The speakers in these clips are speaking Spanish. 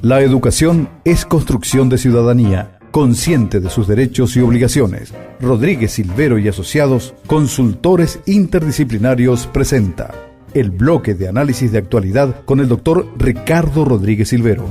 La educación es construcción de ciudadanía, consciente de sus derechos y obligaciones. Rodríguez Silvero y Asociados, consultores interdisciplinarios, presenta el bloque de análisis de actualidad con el doctor Ricardo Rodríguez Silvero.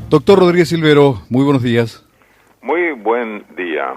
Doctor Rodríguez Silvero, muy buenos días. Muy buen día.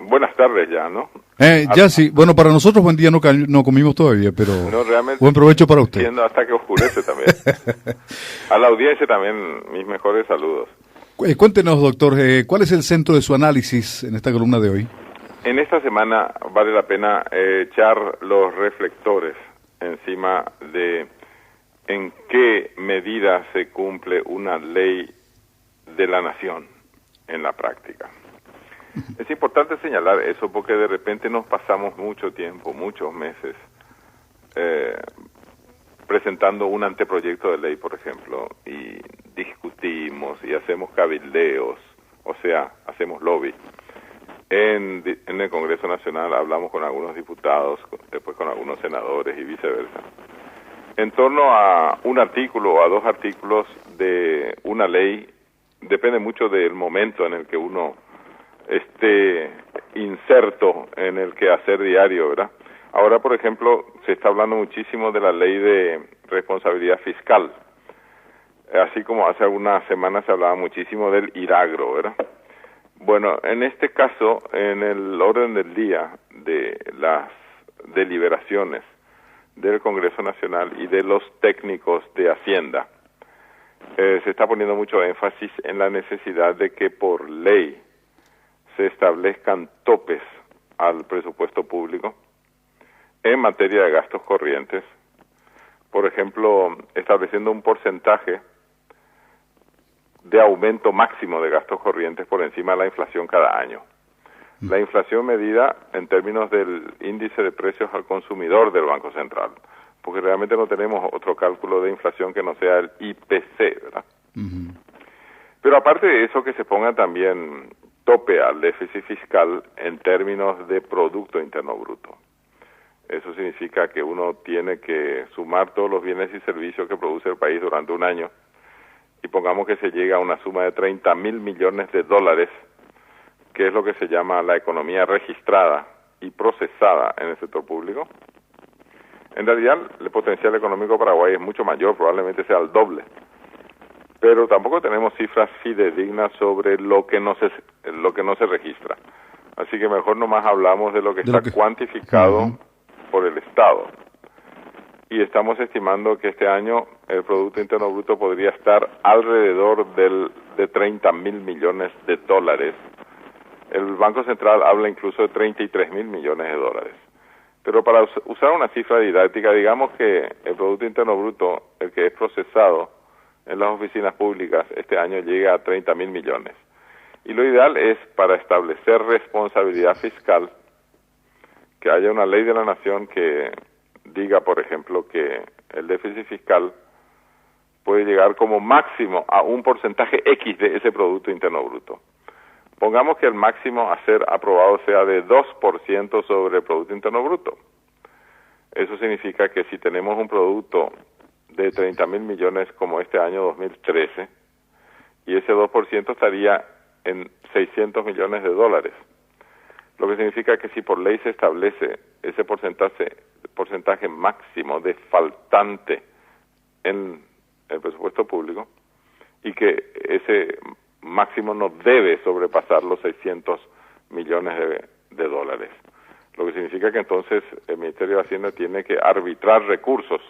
Buenas tardes ya, ¿no? Ya sí. Bueno, para nosotros buen día no comimos todavía, pero no, realmente buen provecho para usted. Siendo hasta que oscurece también. A la audiencia también mis mejores saludos. Cuéntenos, doctor, ¿cuál es el centro de su análisis en esta columna de hoy? En esta semana vale la pena echar los reflectores encima de en qué medida se cumple una ley de la nación en la práctica. Es importante señalar eso porque de repente nos pasamos mucho tiempo, muchos meses, presentando un anteproyecto de ley, por ejemplo, y discutimos y hacemos cabildeos, o sea, hacemos lobby. En el Congreso Nacional hablamos con algunos diputados, después con algunos senadores y viceversa. En torno a un artículo o a dos artículos de una ley, depende mucho del momento en el que uno esté inserto en el quehacer diario, ¿verdad? Ahora, por ejemplo, se está hablando muchísimo de la ley de responsabilidad fiscal, así como hace algunas semanas se hablaba muchísimo del IRAGRO, ¿verdad? Bueno, en este caso, en el orden del día de las deliberaciones del Congreso Nacional y de los técnicos de Hacienda, se está poniendo mucho énfasis en la necesidad de que por ley se establezcan topes al presupuesto público en materia de gastos corrientes, por ejemplo, estableciendo un porcentaje de aumento máximo de gastos corrientes por encima de la inflación cada año. La inflación medida en términos del índice de precios al consumidor del Banco Central, porque realmente no tenemos otro cálculo de inflación que no sea el IPC, ¿verdad? Pero aparte de eso, que se ponga también tope al déficit fiscal en términos de Producto Interno Bruto. Eso significa que uno tiene que sumar todos los bienes y servicios que produce el país durante un año y pongamos que se llega a una suma de 30.000 millones de dólares, que es lo que se llama la economía registrada y procesada en el sector público. En realidad, el potencial económico de Paraguay es mucho mayor, probablemente sea el doble. Pero tampoco tenemos cifras fidedignas sobre lo que no se registra. Así que mejor nomás hablamos de lo que está cuantificado por el Estado. Y estamos estimando que este año el Producto Interno Bruto podría estar alrededor de 30.000 millones de dólares. El Banco Central habla incluso de 33.000 millones de dólares. Pero para usar una cifra didáctica, digamos que el Producto Interno Bruto, el que es procesado en las oficinas públicas, este año llega a 30.000 millones. Y lo ideal es, para establecer responsabilidad fiscal, que haya una ley de la nación que diga, por ejemplo, que el déficit fiscal puede llegar como máximo a un porcentaje X de ese Producto Interno Bruto. Pongamos que el máximo a ser aprobado sea de 2% sobre el Producto Interno Bruto. Eso significa que si tenemos un producto de 30.000 millones como este año 2013, y ese 2% estaría en 600 millones de dólares. Lo que significa que si por ley se establece ese porcentaje máximo de faltante en el presupuesto público, y que ese máximo no debe sobrepasar los 600 millones de dólares. Lo que significa que entonces el Ministerio de Hacienda tiene que arbitrar recursos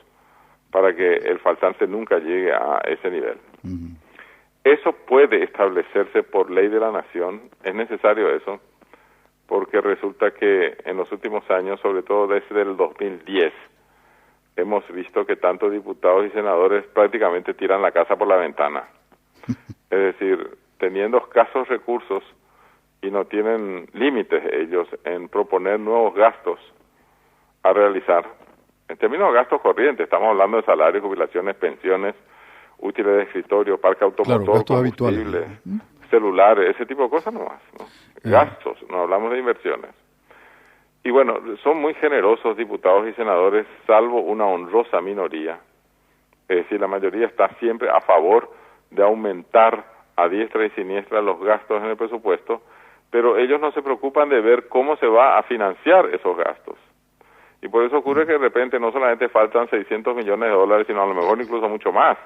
para que el faltante nunca llegue a ese nivel. Eso puede establecerse por ley de la nación. Es necesario eso, porque resulta que en los últimos años, sobre todo desde el 2010, hemos visto que tanto diputados y senadores prácticamente tiran la casa por la ventana. Es decir, teniendo escasos recursos y no tienen límites ellos en proponer nuevos gastos a realizar. En términos de gastos corrientes, estamos hablando de salarios, jubilaciones, pensiones, útiles de escritorio, parque automotor, combustible, celulares, ese tipo de cosas nomás, ¿no? Gastos, no hablamos de inversiones. Y bueno, son muy generosos diputados y senadores, salvo una honrosa minoría. Es decir, la mayoría está siempre a favor de aumentar a diestra y siniestra los gastos en el presupuesto, pero ellos no se preocupan de ver cómo se va a financiar esos gastos. Y por eso ocurre que de repente no solamente faltan 600 millones de dólares, sino a lo mejor incluso mucho más.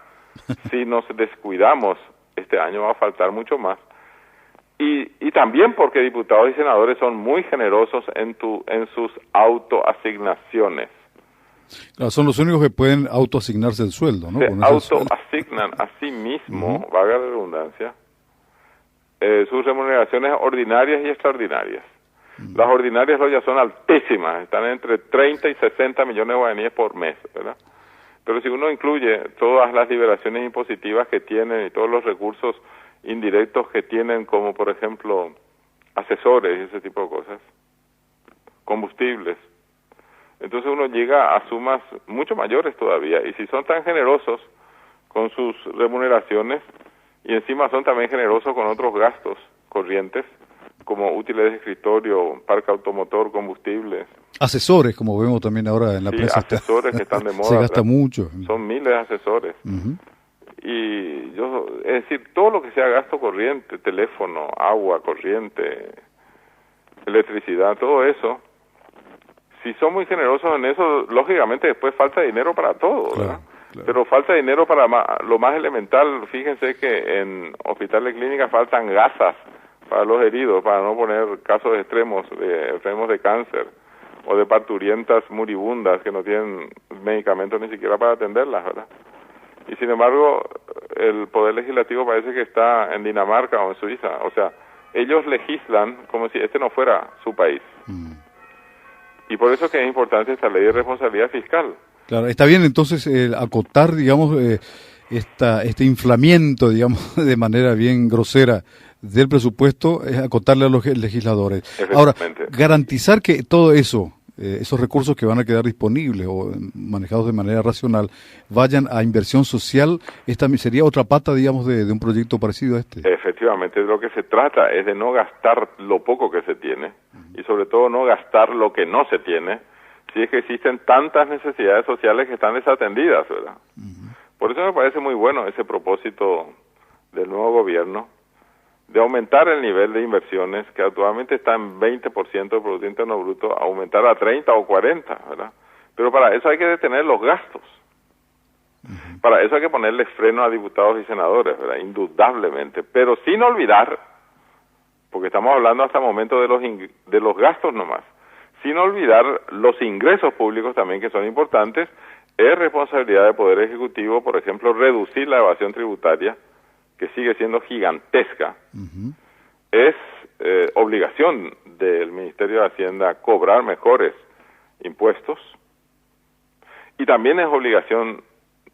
Si nos descuidamos, este año va a faltar mucho más. Y también porque diputados y senadores son muy generosos en sus autoasignaciones. Claro, son los únicos que pueden autoasignarse el sueldo, ¿no? Se autoasignan a sí mismo, valga la redundancia, sus remuneraciones ordinarias y extraordinarias. Las ordinarias ya son altísimas, están entre 30 y 60 millones de guaraníes por mes, ¿verdad? Pero si uno incluye todas las liberaciones impositivas que tienen y todos los recursos indirectos que tienen, como por ejemplo asesores y ese tipo de cosas, combustibles, entonces uno llega a sumas mucho mayores todavía. Y si son tan generosos con sus remuneraciones y encima son también generosos con otros gastos corrientes, como útiles de escritorio, parque automotor, combustibles. Asesores, como vemos también ahora en la prensa. Asesores que están de moda. Se gasta mucho. Son miles de asesores. Y es decir, todo lo que sea gasto corriente, teléfono, agua, corriente, electricidad, todo eso, si son muy generosos en eso, lógicamente después falta dinero para todo, ¿verdad? Claro. Pero falta dinero para lo más elemental. Fíjense que en hospitales y clínicas faltan gasas para los heridos, para no poner casos extremos de enfermos de cáncer o de parturientas moribundas que no tienen medicamentos ni siquiera para atenderlas, ¿verdad? Y sin embargo, el Poder Legislativo parece que está en Dinamarca o en Suiza. O sea, ellos legislan como si este no fuera su país. Y por eso que es importante esta ley de responsabilidad fiscal. Claro, está bien entonces acotar, digamos, este inflamiento, digamos, de manera bien grosera del presupuesto, es acotarle a los legisladores. Ahora, garantizar que todo eso, esos recursos que van a quedar disponibles o manejados de manera racional, vayan a inversión social, esta sería otra pata, digamos, de un proyecto parecido a este. Efectivamente, de lo que se trata es de no gastar lo poco que se tiene, y sobre todo no gastar lo que no se tiene, si es que existen tantas necesidades sociales que están desatendidas, ¿verdad? Por eso me parece muy bueno ese propósito del nuevo gobierno, de aumentar el nivel de inversiones, que actualmente está en 20% del Producto Interno Bruto, aumentar a 30 o 40, ¿verdad? Pero para eso hay que detener los gastos. Para eso hay que ponerle freno a diputados y senadores, ¿verdad? Indudablemente, pero sin olvidar, porque estamos hablando hasta el momento de los gastos nomás, sin olvidar los ingresos públicos también, que son importantes. Es responsabilidad del Poder Ejecutivo, por ejemplo, reducir la evasión tributaria, que sigue siendo gigantesca. Es obligación del Ministerio de Hacienda cobrar mejores impuestos, y también es obligación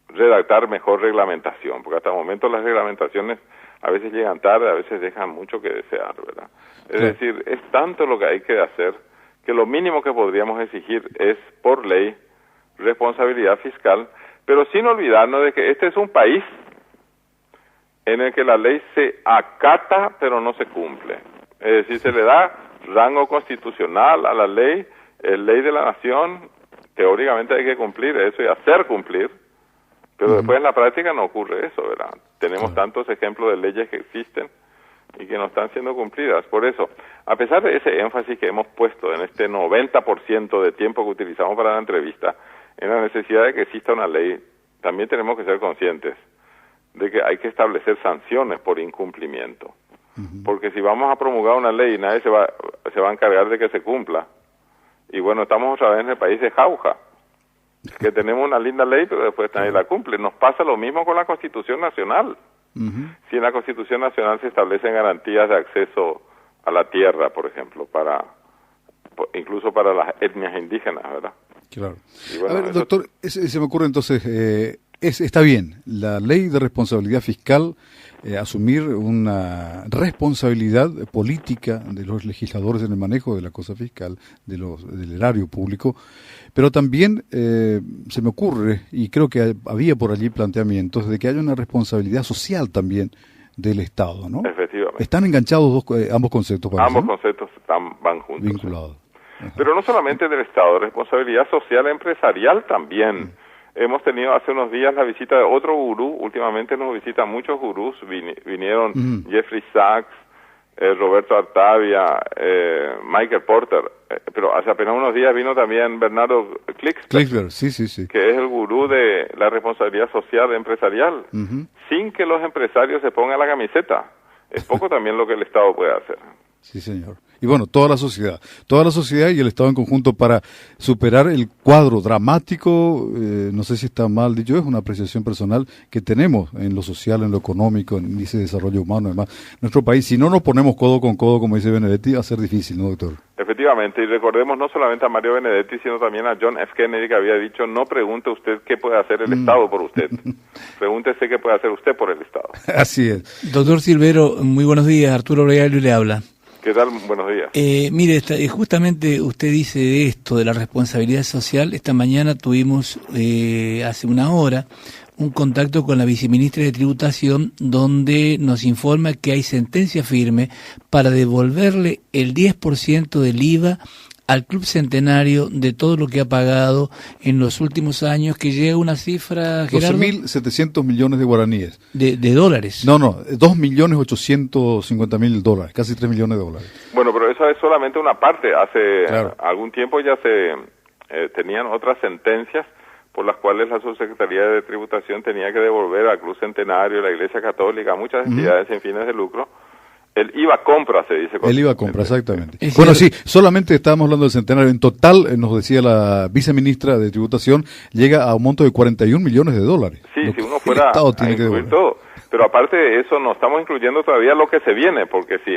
redactar mejor reglamentación, porque hasta el momento las reglamentaciones a veces llegan tarde, a veces dejan mucho que desear, ¿verdad? Es decir, es tanto lo que hay que hacer, que lo mínimo que podríamos exigir es, por ley, responsabilidad fiscal, pero sin olvidarnos de que este es un país en el que la ley se acata pero no se cumple. Es decir, se le da rango constitucional a la ley, es ley de la nación, teóricamente hay que cumplir eso y hacer cumplir, pero después en la práctica no ocurre eso, ¿verdad? Tenemos tantos ejemplos de leyes que existen y que no están siendo cumplidas. Por eso, a pesar de ese énfasis que hemos puesto en este 90% de tiempo que utilizamos para la entrevista, en la necesidad de que exista una ley, también tenemos que ser conscientes de que hay que establecer sanciones por incumplimiento. Porque si vamos a promulgar una ley y nadie se va a encargar de que se cumpla, y bueno, estamos otra vez en el país de jauja, que tenemos una linda ley pero después nadie la cumple. Nos pasa lo mismo con la Constitución Nacional. Si en la Constitución Nacional se establecen garantías de acceso a la tierra, por ejemplo, incluso para las etnias indígenas, ¿verdad? Claro. Y bueno, a ver, doctor, se me ocurre entonces, está bien, la ley de responsabilidad fiscal, asumir una responsabilidad política de los legisladores en el manejo de la cosa fiscal, del erario público, pero también se me ocurre, y creo que había por allí planteamientos, de que haya una responsabilidad social también del Estado, ¿no? Efectivamente. ¿Están enganchados ambos conceptos? Ambos conceptos van juntos. Vinculados. Pero no solamente del Estado, responsabilidad social empresarial también. Hemos tenido hace unos días la visita de otro gurú, últimamente nos visitan muchos gurús, vinieron Jeffrey Sachs, Roberto Artavia, Michael Porter, pero hace apenas unos días vino también Bernardo Klicksberg, sí. que es el gurú de la responsabilidad social empresarial, sin que los empresarios se pongan la camiseta. Es poco también lo que el Estado puede hacer. Sí, señor. Y bueno, toda la sociedad y el Estado en conjunto para superar el cuadro dramático, no sé si está mal dicho, es una apreciación personal que tenemos en lo social, en lo económico, en índice de desarrollo humano, además, nuestro país, si no nos ponemos codo con codo, como dice Benedetti, va a ser difícil, ¿no, doctor? Efectivamente, y recordemos no solamente a Mario Benedetti, sino también a John F. Kennedy, que había dicho, no pregunte usted qué puede hacer el Estado por usted, pregúntese qué puede hacer usted por el Estado. Así es. Doctor Silvero, muy buenos días, Arturo Bregalio le habla. ¿Qué tal? Buenos días. Mire, justamente usted dice de esto, de la responsabilidad social. Esta mañana tuvimos, hace una hora, un contacto con la viceministra de Tributación, donde nos informa que hay sentencia firme para devolverle el 10% del IVA al Club Centenario de todo lo que ha pagado en los últimos años, que llega a una cifra, Gerardo, 12.700 millones de guaraníes. De dólares. No, 2.850.000 dólares, casi 3 millones de dólares. Bueno, pero eso es solamente una parte. Hace Claro. algún tiempo ya se tenían otras sentencias por las cuales la Subsecretaría de Tributación tenía que devolver al Club Centenario, la Iglesia Católica, a muchas entidades sin fines de lucro. El IVA compra, se dice. El IVA compra, exactamente. Es Bueno, cierto. sí, solamente estábamos hablando del centenario. En total, nos decía la viceministra de Tributación, llega a un monto de 41 millones de dólares. Sí, Lo si que uno el fuera Estado a tiene que incluir devolver. todo. Pero aparte de eso, no estamos incluyendo todavía lo que se viene, porque si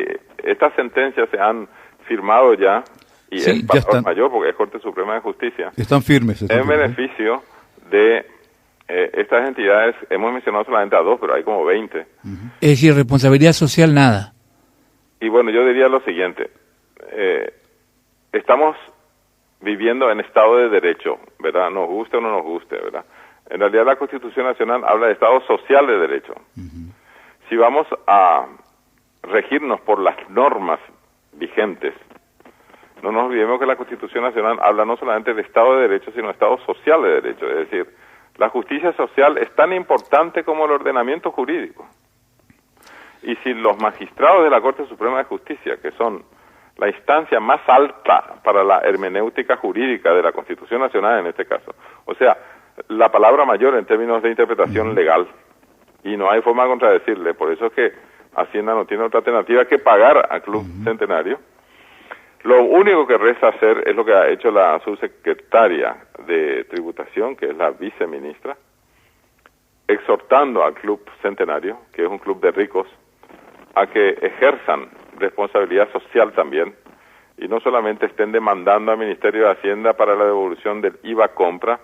estas sentencias se han firmado ya, y Sí, el ya patrón están. mayor, porque es Corte Suprema de Justicia, Están firmes. en beneficio de estas entidades, hemos mencionado solamente a 2, pero hay como 20. Es decir, responsabilidad social, nada. Y bueno, yo diría lo siguiente, estamos viviendo en Estado de Derecho, ¿verdad? Nos guste o no nos guste, ¿verdad? En realidad la Constitución Nacional habla de Estado social de derecho. Si vamos a regirnos por las normas vigentes, no nos olvidemos que la Constitución Nacional habla no solamente de Estado de Derecho, sino de Estado social de derecho. Es decir, la justicia social es tan importante como el ordenamiento jurídico. Y si los magistrados de la Corte Suprema de Justicia, que son la instancia más alta para la hermenéutica jurídica de la Constitución Nacional en este caso, o sea, la palabra mayor en términos de interpretación legal, y no hay forma de contradecirle, por eso es que Hacienda no tiene otra alternativa que pagar al Club Centenario. Lo único que resta hacer es lo que ha hecho la subsecretaria de Tributación, que es la viceministra, exhortando al Club Centenario, que es un club de ricos, a que ejerzan responsabilidad social también, y no solamente estén demandando al Ministerio de Hacienda para la devolución del IVA compra.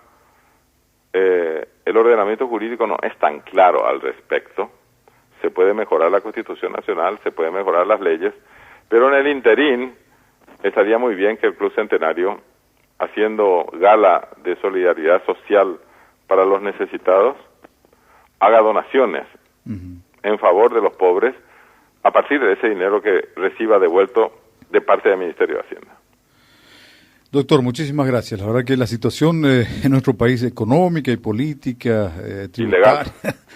El ordenamiento jurídico no es tan claro al respecto. Se puede mejorar la Constitución Nacional, se puede mejorar las leyes, pero en el interín estaría muy bien que el Club Centenario, haciendo gala de solidaridad social para los necesitados, haga donaciones en favor de los pobres a partir de ese dinero que reciba devuelto de parte del Ministerio de Hacienda. Doctor, muchísimas gracias. La verdad que la situación en nuestro país económica y política, tributaria,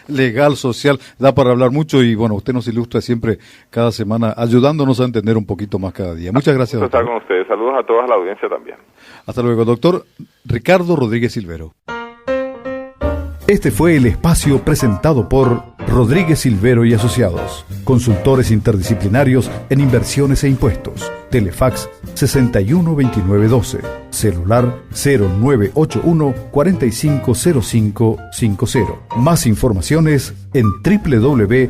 legal, social, da para hablar mucho y bueno, usted nos ilustra siempre cada semana ayudándonos a entender un poquito más cada día. Muchas gracias, Estar doctor. con ustedes. Saludos a toda la audiencia también. Hasta luego, doctor Ricardo Rodríguez Silvero. Este fue el espacio presentado por Rodríguez Silvero y Asociados, consultores interdisciplinarios en inversiones e impuestos. Telefax 612912, celular 0981 450550. Más informaciones en www.rsa.com.py.